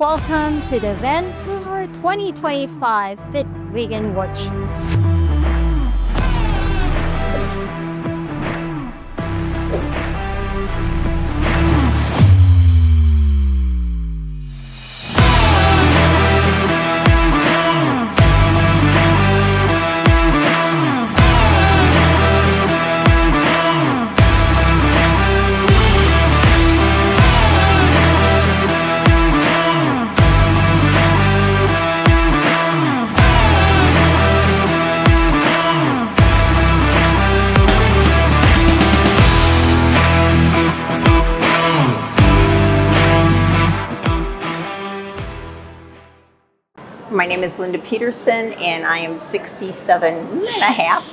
Welcome to the Vancouver 2025 Fit Vegan Workshops. My name is Linda Peterson and I am 67 and a half,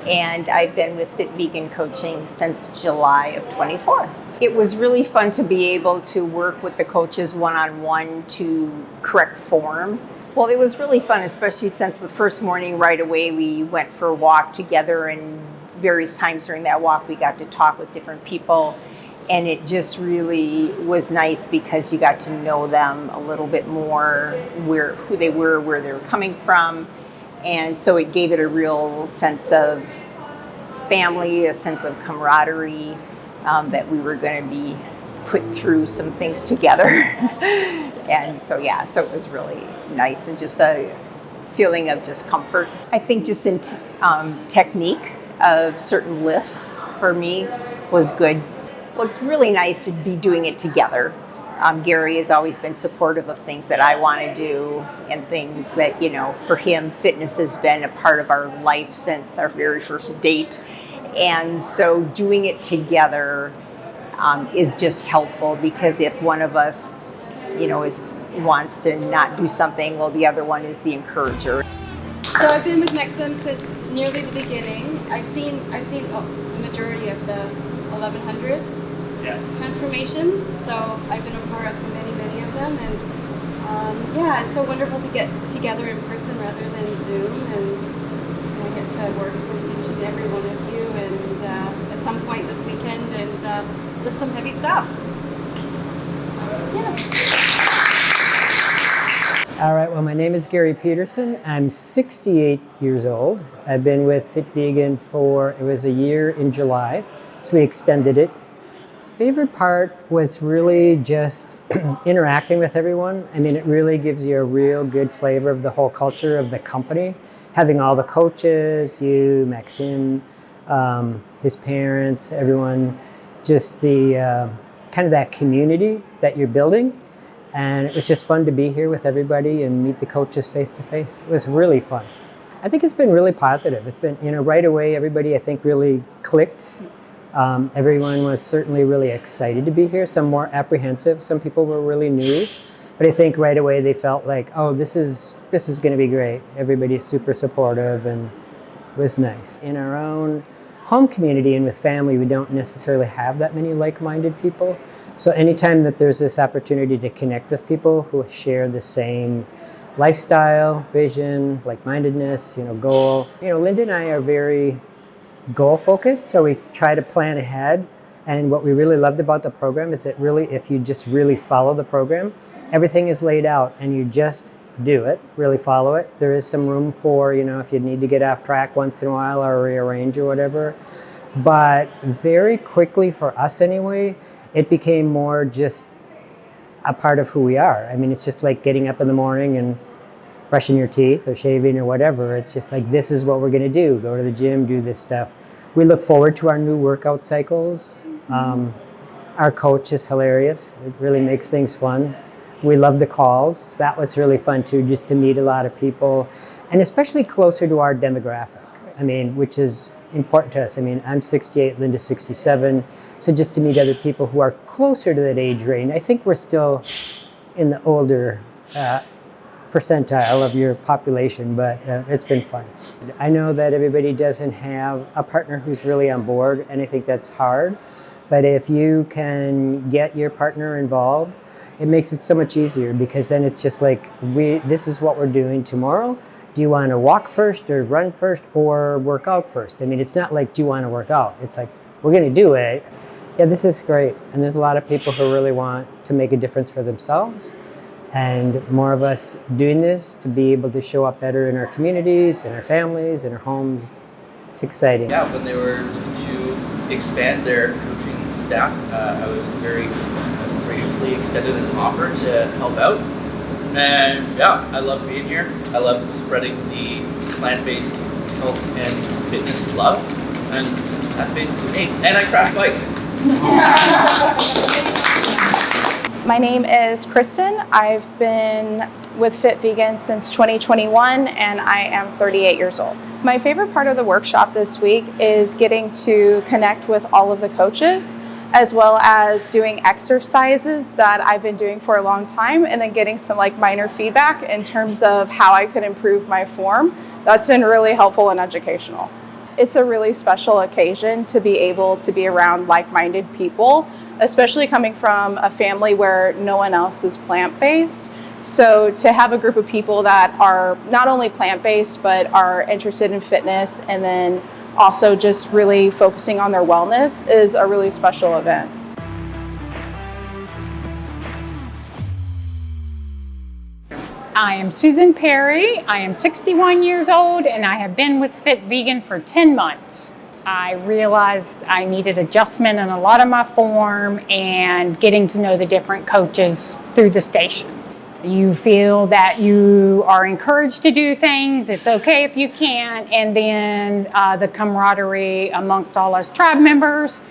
and I've been with Fit Vegan Coaching since July of 24. It was really fun to be able to work with the coaches one-on-one to correct form. Well, it was really fun, especially since the first morning right away we went for a walk together, and various times during that walk we got to talk with different people. And it just really was nice because you got to know them a little bit more, who they were, where they were coming from. And so it gave it a real sense of family, a sense of camaraderie, that we were going to be put through some things together. And so, yeah, so it was really nice, and just a feeling of just comfort. I think just in technique of certain lifts for me was good. Well, it's really nice to be doing it together. Gary has always been supportive of things that I want to do, and things that, you know, for him, fitness has been a part of our life since our very first date. And so doing it together is just helpful, because if one of us, you know, wants to not do something, well, the other one is the encourager. So I've been with Maxime since nearly the beginning. I've seen the majority of the 1100 transformations, so I've been a part of many of them, and yeah, it's so wonderful to get together in person rather than Zoom, and I get to work with each and every one of you, and at some point this weekend, and lift some heavy stuff. So, yeah. All right, well, my name is Gary Peterson. I'm 68 years old. I've been with Fit Vegan it was a year in July, so we extended it. Favorite part was really just interacting with everyone. I mean, it really gives you a real good flavor of the whole culture of the company. Having all the coaches, you, Maxime, his parents, everyone, just the kind of that community that you're building. And it was just fun to be here with everybody and meet the coaches face to face. It was really fun. I think it's been really positive. It's been, you know, right away, everybody, I think, really clicked. Everyone was certainly really excited to be here, some more apprehensive, some people were really new, but I think right away they felt like, oh, this is going to be great. Everybody's super supportive, and it was nice. In our own home community and with family, we don't necessarily have that many like-minded people, so anytime that there's this opportunity to connect with people who share the same lifestyle, vision, like-mindedness, you know, goal. You know, Linda and I are very goal focused, so we try to plan ahead. And what we really loved about the program is that really, if you just really follow the program, everything is laid out and you just do it, really follow it. There is some room for, you know, if you need to get off track once in a while or rearrange or whatever. But very quickly, for us anyway, it became more just a part of who we are. I mean, it's just like getting up in the morning and brushing your teeth or shaving or whatever. It's just like, this is what we're going to do. Go to the gym, do this stuff. We look forward to our new workout cycles. Our coach is hilarious. It really makes things fun. We love the calls. That was really fun too, just to meet a lot of people, and especially closer to our demographic. I mean, which is important to us. I mean, I'm 68, Linda's 67. So just to meet other people who are closer to that age range. I think we're still in the older percentile of your population, but it's been fun. I know that everybody doesn't have a partner who's really on board, and I think that's hard. But if you can get your partner involved, it makes it so much easier, because then it's just like, this is what we're doing tomorrow. Do you want to walk first or run first or work out first? I mean, it's not like, do you want to work out? It's like, we're going to do it. Yeah, this is great. And there's a lot of people who really want to make a difference for themselves and more of us doing this to be able to show up better in our communities, in our families, in our homes. It's exciting. Yeah, when they were looking to expand their coaching staff, I was very graciously extended an offer to help out. And yeah, I love being here. I love spreading the plant-based health and fitness love. And that's basically me. And I crash bikes. My name is Kristen. I've been with Fit Vegan since 2021 and I am 38 years old. My favorite part of the workshop this week is getting to connect with all of the coaches, as well as doing exercises that I've been doing for a long time, and then getting some minor feedback in terms of how I could improve my form. That's been really helpful and educational. It's a really special occasion to be able to be around like-minded people, especially coming from a family where no one else is plant-based. So to have a group of people that are not only plant-based, but are interested in fitness and then also just really focusing on their wellness is a really special event. I am Susan Perry. I am 61 years old and I have been with Fit Vegan for 10 months. I realized I needed adjustment in a lot of my form and getting to know the different coaches through the stations. You feel that you are encouraged to do things, it's okay if you can't, and then the camaraderie amongst all us tribe members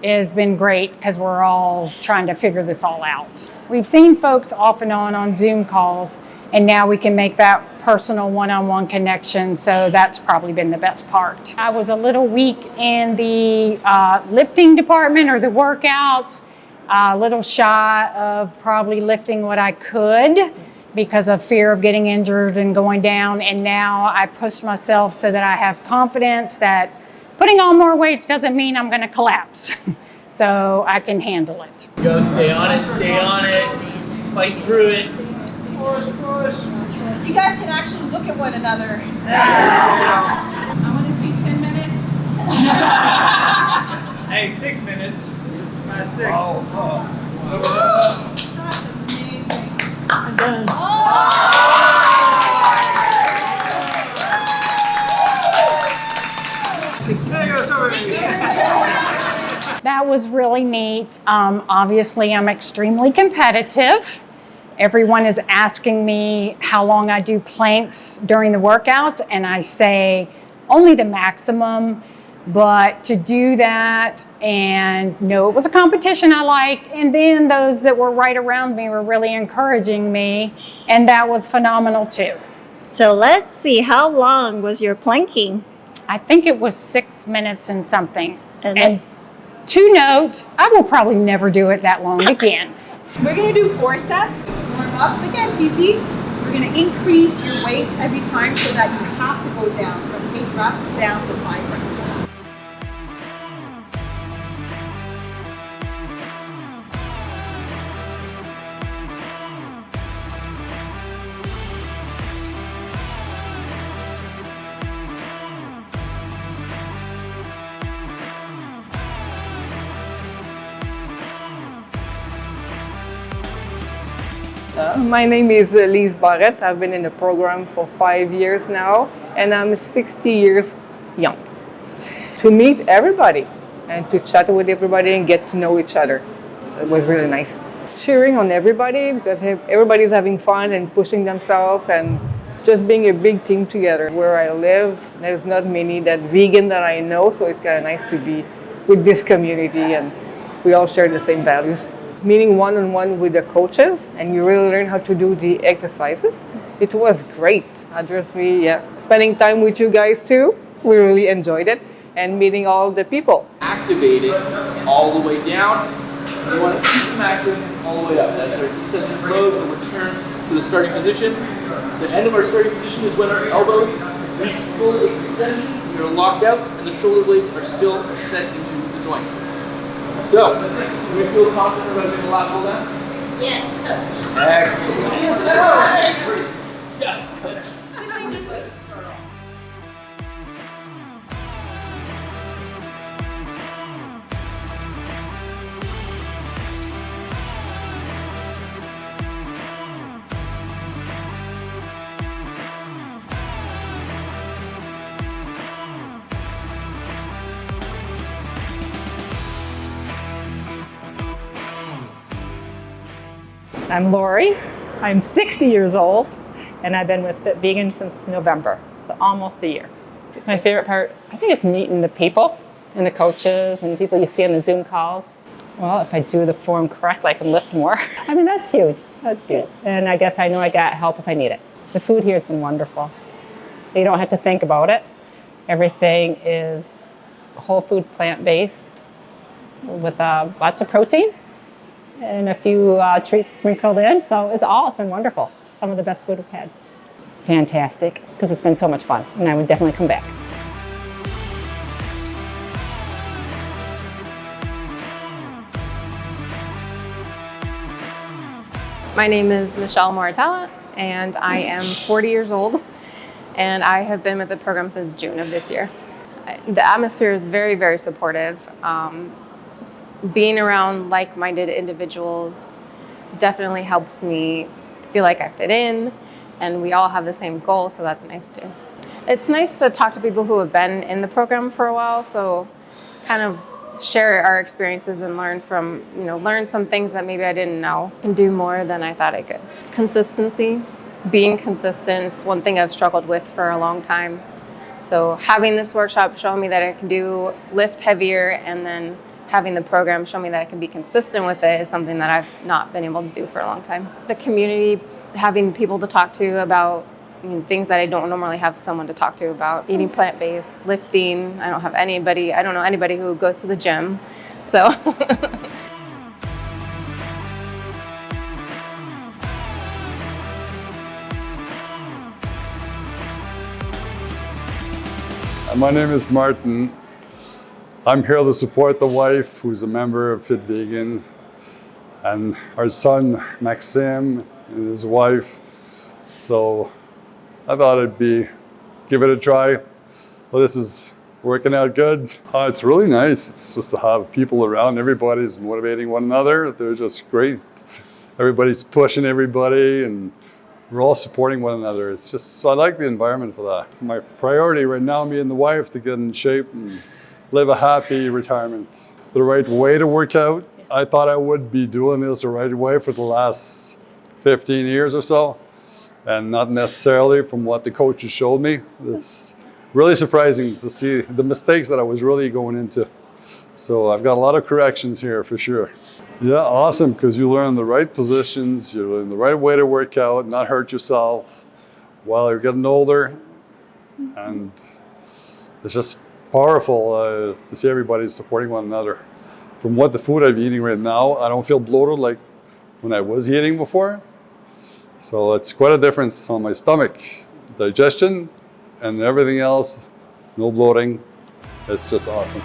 has been great because we're all trying to figure this all out. We've seen folks off and on Zoom calls, and now we can make that personal one-on-one connection, so that's probably been the best part. I was a little weak in the lifting department or the workouts, a little shy of probably lifting what I could because of fear of getting injured and going down, and now I push myself so that I have confidence that putting on more weights doesn't mean I'm gonna collapse, so I can handle it. Go, stay on it, fight through it. You guys can actually look at one another. I want to see 10 minutes. Hey, 6 minutes. Just my 6. That's amazing. I'm done. That was really neat. Obviously, I'm extremely competitive. Everyone is asking me how long I do planks during the workouts, and I say only the maximum. But to do that and know it was a competition I liked, and then those that were right around me were really encouraging me, and that was phenomenal too. So let's see, how long was your planking? I think it was 6 minutes and something. And And to note, I will probably never do it that long again. We're gonna do 4 sets, warm ups. Again, it's easy. We're gonna increase your weight every time so that you have to go down from 8 reps down to 5 reps. My name is Lise Barrett. I've been in the program for 5 years now, and I'm 60 years young. To meet everybody and to chat with everybody and get to know each other, it was really nice. Cheering on everybody because everybody's having fun and pushing themselves and just being a big team together. Where I live, there's not many vegan that I know, so it's kind of nice to be with this community and we all share the same values. Meeting one-on-one with the coaches, and you really learn how to do the exercises. It was great. Spending time with you guys too. We really enjoyed it, and meeting all the people. Activate it all the way down. You want to keep the maximum all the way up. That's our eccentric load and return to the starting position. The end of our starting position is when our elbows reach full extension. We are locked out, and the shoulder blades are still set into the joint. So, do we feel confident about getting a lat pull down? yes, coach. Excellent. Yes, coach. I'm Lori. I'm 60 years old, and I've been with Fit Vegan since November, so almost a year. My favorite part, I think, is meeting the people and the coaches and the people you see on the Zoom calls. Well, if I do the form correctly, I can lift more. I mean, that's huge. That's huge. And I guess I know I got help if I need it. The food here has been wonderful. You don't have to think about it. Everything is whole food, plant-based, with lots of protein and a few treats sprinkled in. So it's been wonderful. Some of the best food we've had. Fantastic, because it's been so much fun, and I would definitely come back. My name is Michelle Moratella, and I am 40 years old, and I have been with the program since June of this year. The atmosphere is very, very supportive. Being around like-minded individuals definitely helps me feel like I fit in, and we all have the same goal, so that's nice too. It's nice to talk to people who have been in the program for a while, so kind of share our experiences and learn some things that maybe I didn't know. I can do more than I thought I could. Consistency, being consistent is one thing I've struggled with for a long time. So having this workshop show me that I can lift heavier, and then having the program show me that I can be consistent with it is something that I've not been able to do for a long time. The community, having people to talk to about things that I don't normally have someone to talk to about. Eating plant-based, lifting. I don't know anybody who goes to the gym. So. My name is Martin. I'm here to support the wife, who's a member of Fit Vegan, and our son, Maxime, and his wife. So I thought give it a try. Well, this is working out good. It's really nice. It's just to have people around. Everybody's motivating one another. They're just great. Everybody's pushing everybody, and we're all supporting one another. I like the environment for that. My priority right now, me and the wife, to get in shape and live a happy retirement. The right way to work out. I thought I would be doing this the right way for the last 15 years or so, and not necessarily from what the coaches showed me. It's really surprising to see the mistakes that I was really going into. So I've got a lot of corrections here for sure. Yeah, awesome, because you learn the right positions, you learn the right way to work out, not hurt yourself while you're getting older. And it's just powerful to see everybody supporting one another. From what the food I'm eating right now, I don't feel bloated like when I was eating before. So it's quite a difference on my stomach, digestion, and everything else. No bloating. It's just awesome.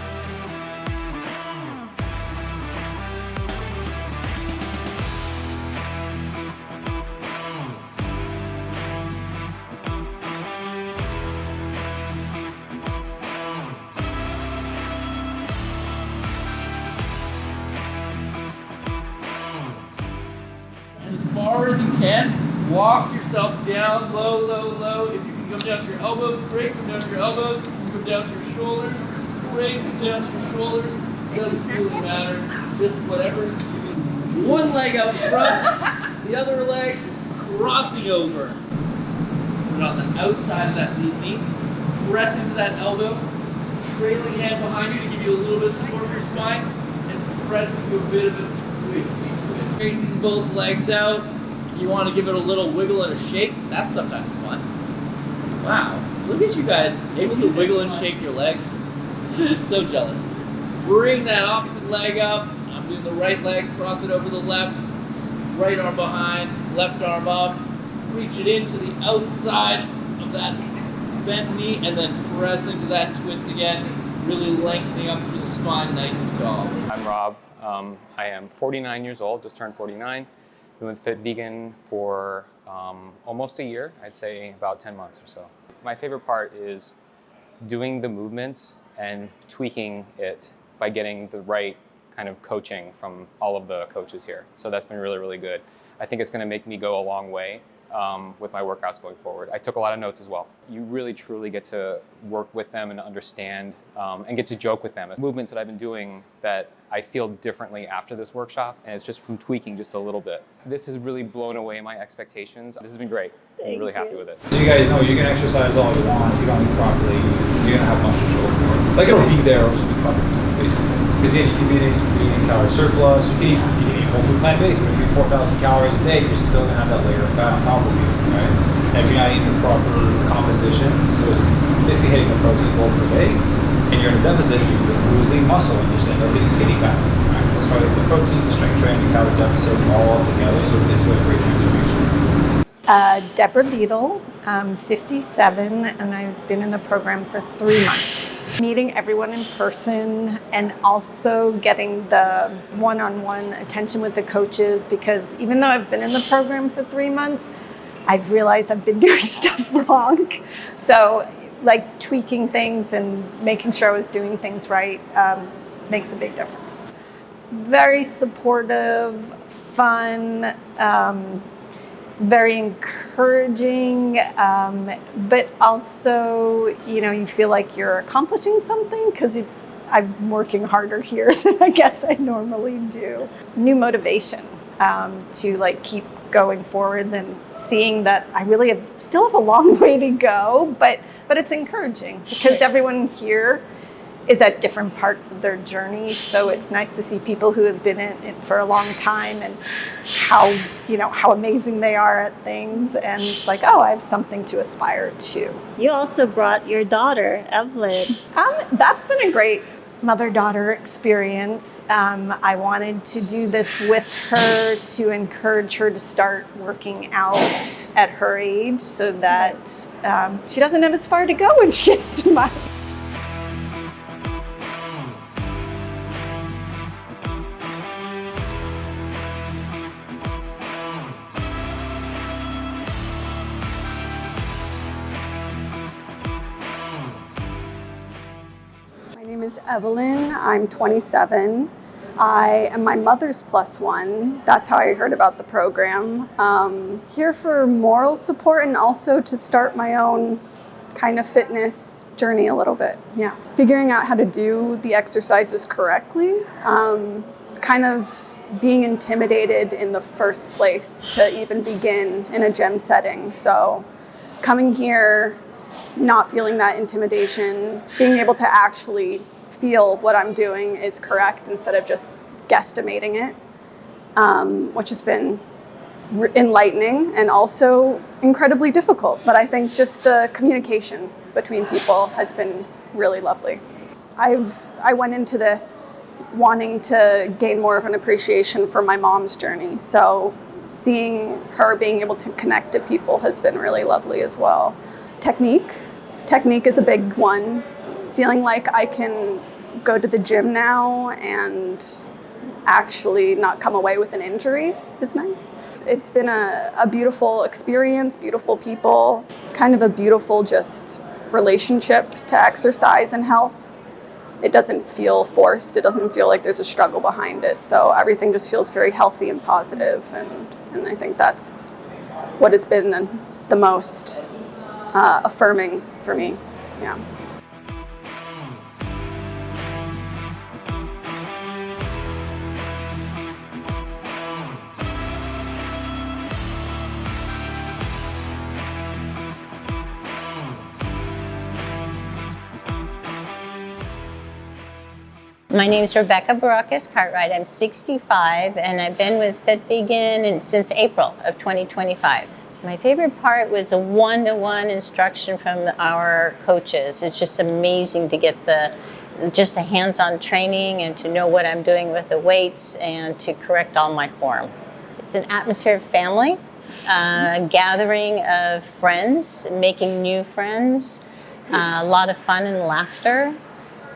As far as you can, walk yourself down, low, low, low. If you can come down to your elbows, great. Come down to your elbows. You can come down to your shoulders, great. Come down to your shoulders. Doesn't really matter. Just whatever. One leg out front, the other leg crossing over. Put it on the outside of that lead knee. Press into that elbow. Trailing hand behind you to give you a little bit of support for your spine, and press into a bit of a twist. Straighten both legs out. If you want to give it a little wiggle and a shake, that's sometimes fun. Wow, look at you guys able to wiggle and shake your legs. So jealous. Bring that opposite leg up. I'm doing the right leg, cross it over the left. Right arm behind, left arm up. Reach it into the outside of that bent knee, and then press into that twist again, really lengthening up through the spine nice and tall. I'm Rob. I am 49 years old, just turned 49. Been with Fit Vegan for almost a year, I'd say about 10 months or so. My favorite part is doing the movements and tweaking it by getting the right kind of coaching from all of the coaches here. So that's been really, really good. I think it's going to make me go a long way with my workouts going forward. I took a lot of notes as well. You really truly get to work with them and understand and get to joke with them. It's movements that I've been doing that I feel differently after this workshop, and it's just from tweaking just a little bit. This has really blown away my expectations. This has been great. I'm really happy with it. So you guys know you can exercise all you want. If you don't eat properly, you're gonna have much to show for it. Like it'll be there, it'll just be covered, basically. Because yeah, you can be in calorie surplus. You can eat whole food plant-based, but if you eat 4,000 calories a day, you're still gonna have that layer of fat on top of you, right? And if you're not eating the proper composition, so basically hitting the protein goal per day, and you're in a deficit, you're gonna lose lean muscle, and you just end up getting skinny fat. Right? That's why the protein, the strength training, the calorie deficit, all together, so it's really a great transformation. Deborah Beadle, I'm 57, and I've been in the program for 3 months. Meeting everyone in person and also getting the one-on-one attention with the coaches, because even though I've been in the program for 3 months, I've realized I've been doing stuff wrong. So like tweaking things and making sure I was doing things right makes a big difference. Very supportive, fun, very encouraging, but also, you know, you feel like you're accomplishing something because I'm working harder here than I guess I normally do. New motivation to like keep going forward and seeing that I really still have a long way to go, but it's encouraging because everyone here is at different parts of their journey. So it's nice to see people who have been in it for a long time and how amazing they are at things. And it's like, oh, I have something to aspire to. You also brought your daughter, Evelyn. That's been a great mother-daughter experience. I wanted to do this with her to encourage her to start working out at her age so that she doesn't have as far to go when she gets to my My name is Evelyn. I'm 27. I am my mother's +1. That's how I heard about the program. Here for moral support and also to start my own kind of fitness journey a little bit. Yeah. Figuring out how to do the exercises correctly. Kind of being intimidated in the first place to even begin in a gym setting. So coming here, not feeling that intimidation, being able to actually feel what I'm doing is correct instead of just guesstimating it, which has been enlightening and also incredibly difficult. But I think just the communication between people has been really lovely. I went into this wanting to gain more of an appreciation for my mom's journey. So seeing her being able to connect to people has been really lovely as well. Technique is a big one. Feeling like I can go to the gym now and actually not come away with an injury is nice. It's been a beautiful experience, beautiful people, kind of a beautiful just relationship to exercise and health. It doesn't feel forced. It doesn't feel like there's a struggle behind it. So everything just feels very healthy and positive. And I think that's what has been the most affirming for me. Yeah. My name is Rebecca Baracus Cartwright. I'm 65 and I've been with Fit Vegan since April of 2025. My favorite part was a one-to-one instruction from our coaches. It's just amazing to get the hands-on training and to know what I'm doing with the weights and to correct all my form. It's an atmosphere of family, gathering of friends, making new friends, a lot of fun and laughter.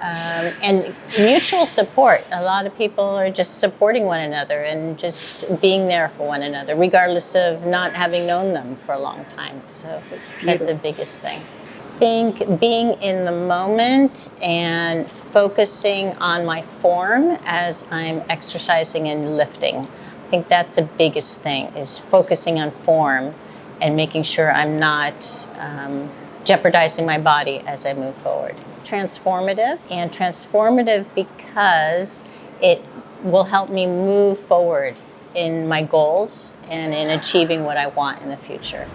And mutual support. A lot of people are just supporting one another and just being there for one another, regardless of not having known them for a long time. So that's the biggest thing. I think being in the moment and focusing on my form as I'm exercising and lifting. I think that's the biggest thing, is focusing on form and making sure I'm not jeopardizing my body as I move forward. Transformative, and transformative because it will help me move forward in my goals and in achieving what I want in the future.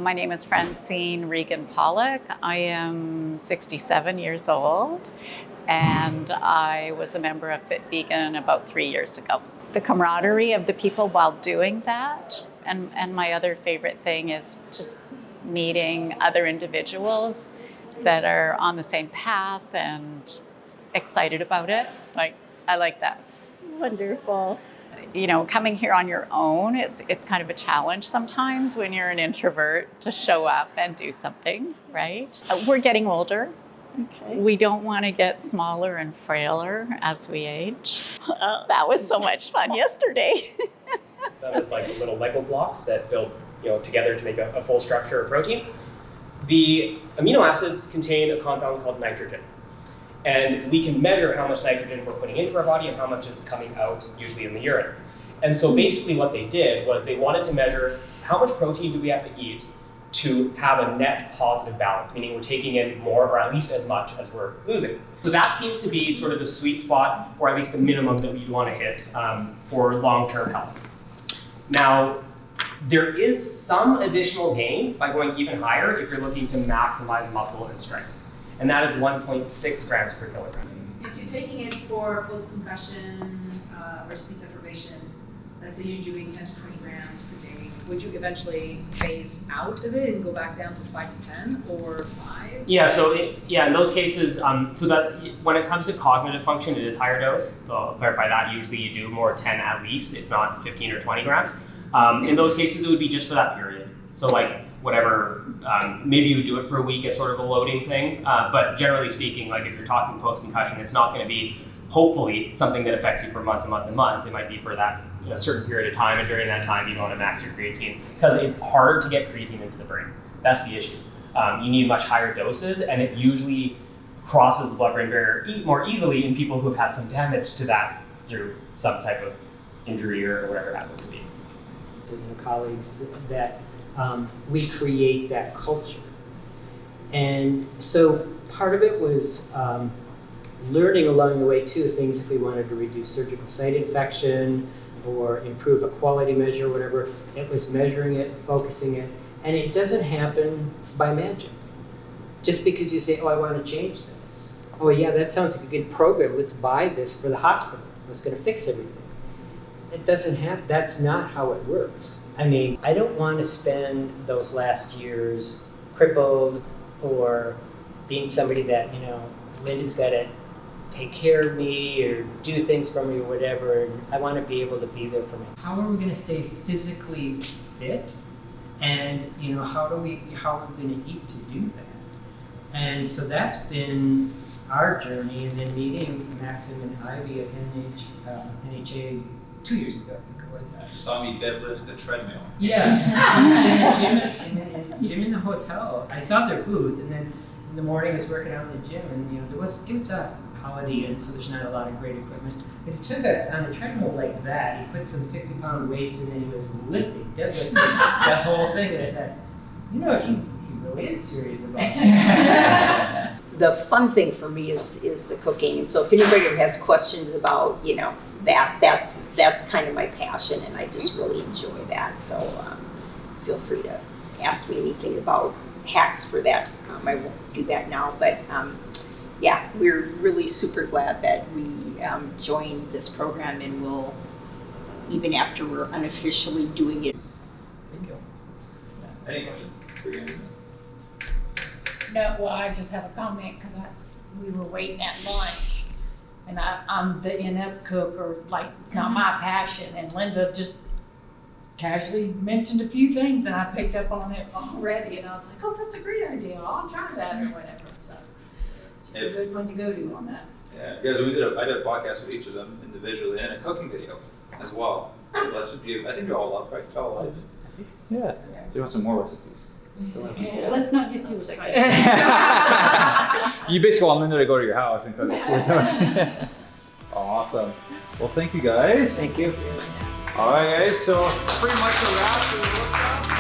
My name is Francine Regan Pollock. I am 67 years old, and I was a member of Fit Vegan about 3 years ago. The camaraderie of the people while doing that, and my other favorite thing is just meeting other individuals that are on the same path and excited about it. I like that. Wonderful. You know, coming here on your own, it's kind of a challenge sometimes when you're an introvert to show up and do something, right? We're getting older. Okay. We don't want to get smaller and frailer as we age. That was so much fun yesterday. That was like little Lego blocks that build, together to make a full structure of protein. The amino acids contain a compound called nitrogen. And we can measure how much nitrogen we're putting into our body and how much is coming out, usually in the urine. And so basically what they did was they wanted to measure how much protein do we have to eat to have a net positive balance, meaning we're taking in more or at least as much as we're losing. So that seems to be sort of the sweet spot, or at least the minimum that we'd want to hit for long-term health. Now, there is some additional gain by going even higher if you're looking to maximize muscle and strength. And that is 1.6 grams per kilogram. If you're taking it for post-concussion or sleep deprivation, let's say you're doing 10 to 20 grams per day, would you eventually phase out of it and go back down to 5 to 10 or 5? Yeah, so in those cases, so that when it comes to cognitive function, it is higher dose. So I'll clarify that. Usually you do more 10 at least, if not 15 or 20 grams. In those cases, it would be just for that period. So like whatever, maybe you would do it for a week as sort of a loading thing. But generally speaking, like if you're talking post-concussion, it's not going to be, hopefully, something that affects you for months and months and months. It might be for that certain period of time, and during that time, you want to max your creatine. Because it's hard to get creatine into the brain. That's the issue. You need much higher doses, and it usually crosses the blood-brain barrier more easily in people who've had some damage to that through some type of injury or whatever it happens to be. Colleagues that we create that culture. And so part of it was learning along the way too, things if we wanted to reduce surgical site infection or improve a quality measure, whatever, it was measuring it, focusing it, and it doesn't happen by magic. Just because you say, oh, I want to change this. Oh yeah, that sounds like a good program, let's buy this for the hospital. It's going to fix everything. It doesn't have, that's not how it works. I mean, I don't want to spend those last years crippled or being somebody that, Linda's got to take care of me or do things for me or whatever. And I want to be able to be there for me. How are we going to stay physically fit? And, how are we going to eat to do that? And so that's been our journey. And then meeting Maxime and Ivy at NHA 2 years ago. You saw me deadlift the treadmill. Yeah, gym in the hotel. I saw their booth, and then in the morning I was working out in the gym, and it was a holiday inn, so there's not a lot of great equipment. But he took on a treadmill like that. He put some 50-pound weights, and then he was deadlifting that whole thing. And I thought, he really is serious about it. The fun thing for me is the cooking. And so if anybody has questions about, that's kind of my passion, and I just really enjoy that. So feel free to ask me anything about hacks for that. I won't do that now, but we're really super glad that we joined this program, and we'll, even after we're unofficially doing it. Thank you. Any questions for you? No, well, I just have a comment because we were waiting at lunch, and I'm the inept cook, or it's not my passion. And Linda just casually mentioned a few things, and I picked up on it already, and I was like, oh, that's a great idea. I'll try that or whatever. So it's a good one to go to on that. Yeah, because I did a podcast with each of them individually and a cooking video as well. So that should be, I think you're all up, right? All up. Yeah. So you want some more recipes? Let's not get too excited. You basically want Linda to go to your house and cook it. Awesome. Well, thank you guys. Thank you. All right, guys. So pretty much a wrap for the workshop.